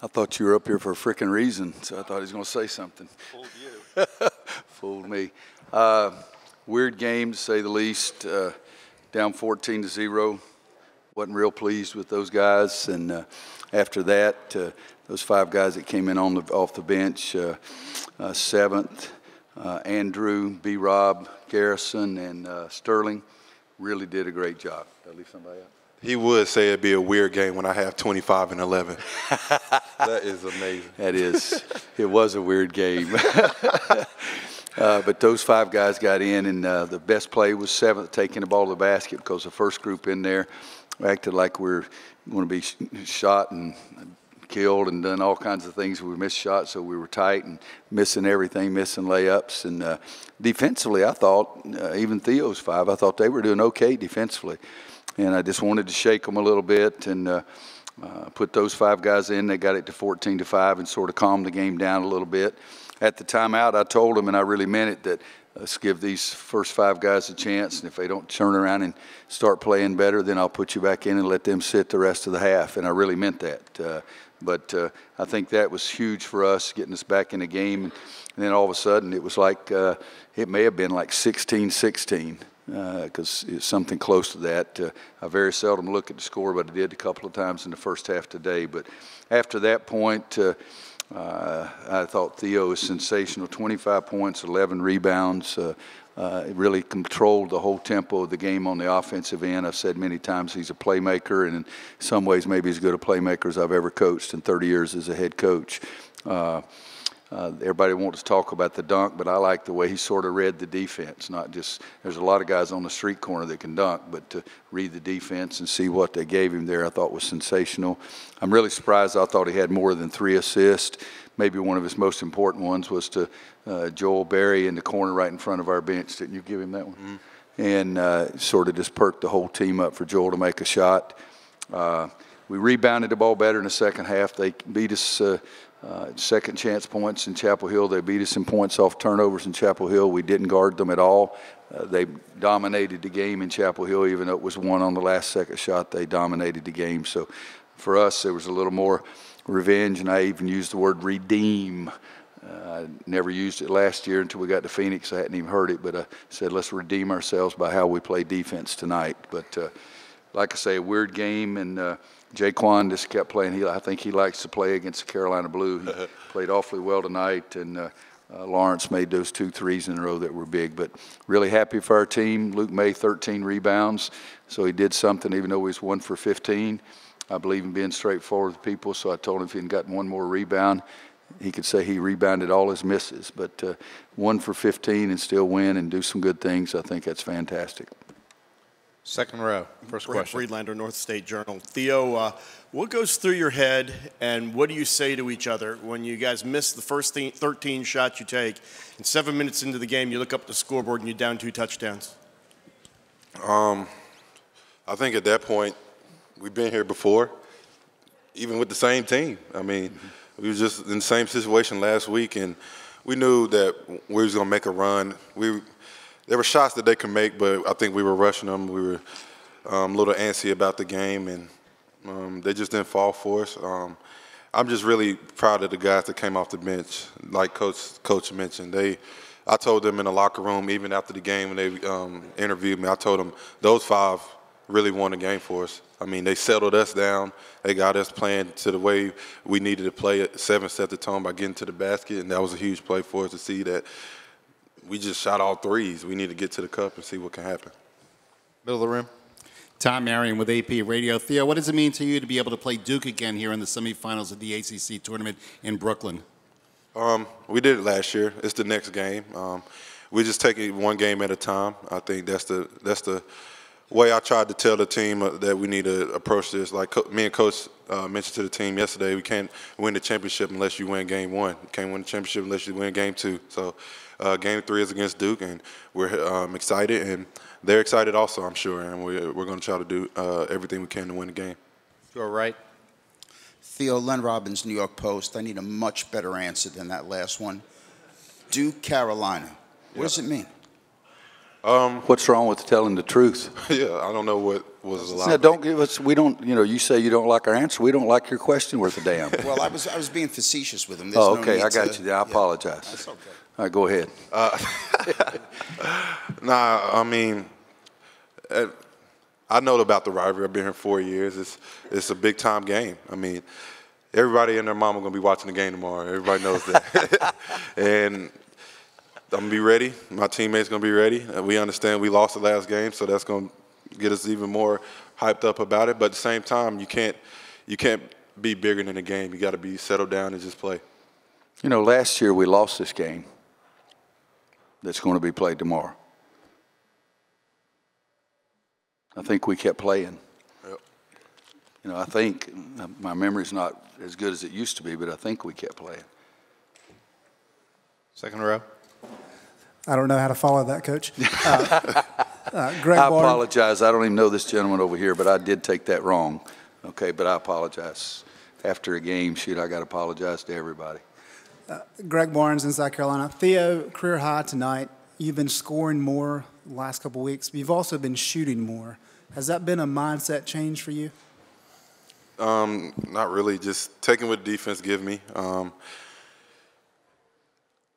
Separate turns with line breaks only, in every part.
I thought you were up here for a freaking reason, so I thought he was going to say something.
Fooled you.
Fooled me. Weird game, to say the least. Down 14-0. Wasn't real pleased with those guys. And after that, those 5 guys that came in off the bench, 7th, Andrew, B-Rob, Garrison, and Sterling, really did a great job. Did I leave somebody out?
He would say it'd be a weird game when I have 25 and 11. That is amazing.
That is. It was a weird game. But those 5 guys got in, and the best play was 7th, taking the ball to the basket, because the first group in there acted like we were going to be shot and killed and done all kinds of things. We missed shots, so we were tight and missing everything, missing layups. And defensively, I thought, even Theo's 5, I thought they were doing okay defensively. And I just wanted to shake them a little bit and put those 5 guys in. They got it to 14-5 and sort of calmed the game down a little bit. At the timeout, I told them, and I really meant it, that let's give these first 5 guys a chance, and if they don't turn around and start playing better, then I'll put you back in and let them sit the rest of the half, and I really meant that. But I think that was huge for us, getting us back in the game, and then all of a sudden it was like, it may have been like 16-16, because it's something close to that. I very seldom look at the score, but I did a couple of times in the first half today. But after that point, I thought Theo was sensational. 25 points, 11 rebounds. Really controlled the whole tempo of the game on the offensive end. I've said many times he's a playmaker, and in some ways maybe as good a playmaker as I've ever coached in 30 years as a head coach. Everybody wants to talk about the dunk, but I like the way he sort of read the defense. Not just, there's a lot of guys on the street corner that can dunk, but to read the defense and see what they gave him there, I thought was sensational. I'm really surprised. I thought he had more than 3 assists. Maybe one of his most important ones was to Joel Berry in the corner right in front of our bench. Didn't you give him that one? Mm-hmm. And sort of just perked the whole team up for Joel to make a shot. We rebounded the ball better in the second half. They beat us second chance points in Chapel Hill. They beat us in points off turnovers in Chapel Hill. We didn't guard them at all. They dominated the game in Chapel Hill, even though it was one on the last second shot. They dominated the game. So for us, there was a little more revenge, and I even used the word redeem. I never used it last year until we got to Phoenix. I hadn't even heard it, but I said, let's redeem ourselves by how we play defense tonight. But like I say, a weird game, and Jaquan just kept playing. I think he likes to play against the Carolina Blue. He played awfully well tonight, and Lawrence made those 2 threes in a row that were big. But really happy for our team. Luke May, 13 rebounds, so he did something, even though he was 1 for 15. I believe in being straightforward with people, so I told him if he had gotten 1 more rebound, he could say he rebounded all his misses. But 1 for 15 and still win and do some good things, I think that's fantastic.
Second row, first
Brent
question.
Friedlander, North State Journal. Theo, what goes through your head, and what do you say to each other when you guys miss the first 13 shots you take, and 7 minutes into the game you look up at the scoreboard and you're down 2 touchdowns?
I think at that point, we've been here before, even with the same team. I mean, we were just in the same situation last week, and we knew that we was going to make a run. There were shots that they could make, but I think we were rushing them. We were a little antsy about the game, and they just didn't fall for us. I'm just really proud of the guys that came off the bench. Like Coach mentioned, I told them in the locker room, even after the game when they interviewed me, I told them those 5 really won the game for us. I mean, they settled us down. They got us playing to the way we needed to play. 7 set the tone by getting to the basket, and that was a huge play for us to see that we just shot all threes. We need to get to the cup and see what can happen.
Middle of the room.
Tom Marion with AP Radio. Theo, what does it mean to you to be able to play Duke again here in the semifinals of the ACC Tournament in Brooklyn?
We did it last year. It's the next game. We just take it 1 game at a time. I think that's the way I tried to tell the team that we need to approach this. Like me and Coach mentioned to the team yesterday, we can't win the championship unless you win game 1. You can't win the championship unless you win game 2. So game 3 is against Duke, and we're excited, and they're excited also, I'm sure. And we're going to try to do everything we can to win the game.
Go right.
Theo, Len Robbins, New York Post. I need a much better answer than that last one. Duke, Carolina. What does it mean?
What's wrong with telling the truth?
Yeah, I don't know was a lot.
Now, don't give us. We don't. You know, you say you don't like our answer. We don't like your question worth a damn.
Well, I was being facetious with him.
Oh, okay. I got you. I apologize.
That's okay.
All right, go ahead.
Nah, I mean, I know about the rivalry. I've been here 4 years. It's a big time game. I mean, everybody and their mama gonna be watching the game tomorrow. Everybody knows that. And I'm gonna be ready. My teammates gonna be ready. We understand we lost the last game, so that's gonna get us even more hyped up about it. But at the same time, you can't be bigger than the game. You got to be settled down and just play.
You know, last year we lost this game that's going to be played tomorrow. I think we kept playing.
Yep.
You know, I think my memory's not as good as it used to be, but I think we kept playing.
Second row.
I don't know how to follow that, Coach. Greg
I
Barnes.
apologize. I don't even know this gentleman over here, but I did take that wrong. Okay, but I apologize. After a game, shoot, I got to apologize to everybody.
Greg Barnes in South Carolina. Theo, career high tonight. You've been scoring more the last couple of weeks, but you've also been shooting more. Has that been a mindset change for you?
Not really. Just taking what defense give me.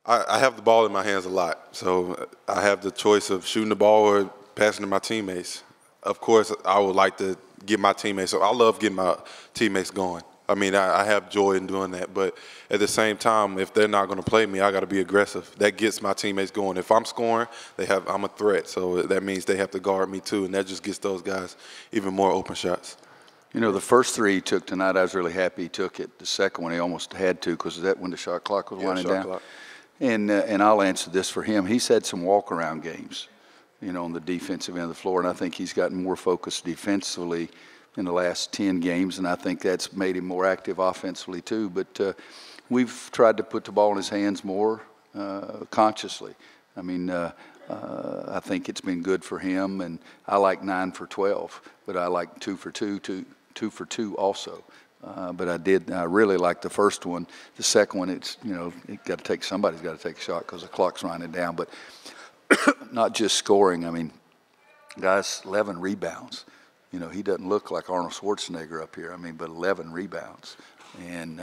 I have the ball in my hands a lot, so I have the choice of shooting the ball or passing to my teammates. Of course, I would like to get my teammates. So I love getting my teammates going. I mean, I have joy in doing that. But at the same time, if they're not going to play me, I got to be aggressive. That gets my teammates going. If I'm scoring, I'm a threat. So that means they have to guard me too, and that just gets those guys even more open shots.
You know, the first three he took tonight, I was really happy he took it. The second one, he almost had to because that when the shot clock was winding down.
Clock.
And I'll answer this for him. He's had some walk-around games, you know, on the defensive end of the floor, and I think he's gotten more focused defensively in the last 10 games, and I think that's made him more active offensively too. But we've tried to put the ball in his hands more consciously. I mean, I think it's been good for him, and I like 9 for 12, but I like 2 for 2 also. But I really like the first one. The second one, somebody's got to take a shot because the clock's winding down. But not just scoring. I mean, guys, 11 rebounds. You know, he doesn't look like Arnold Schwarzenegger up here. I mean, but 11 rebounds. And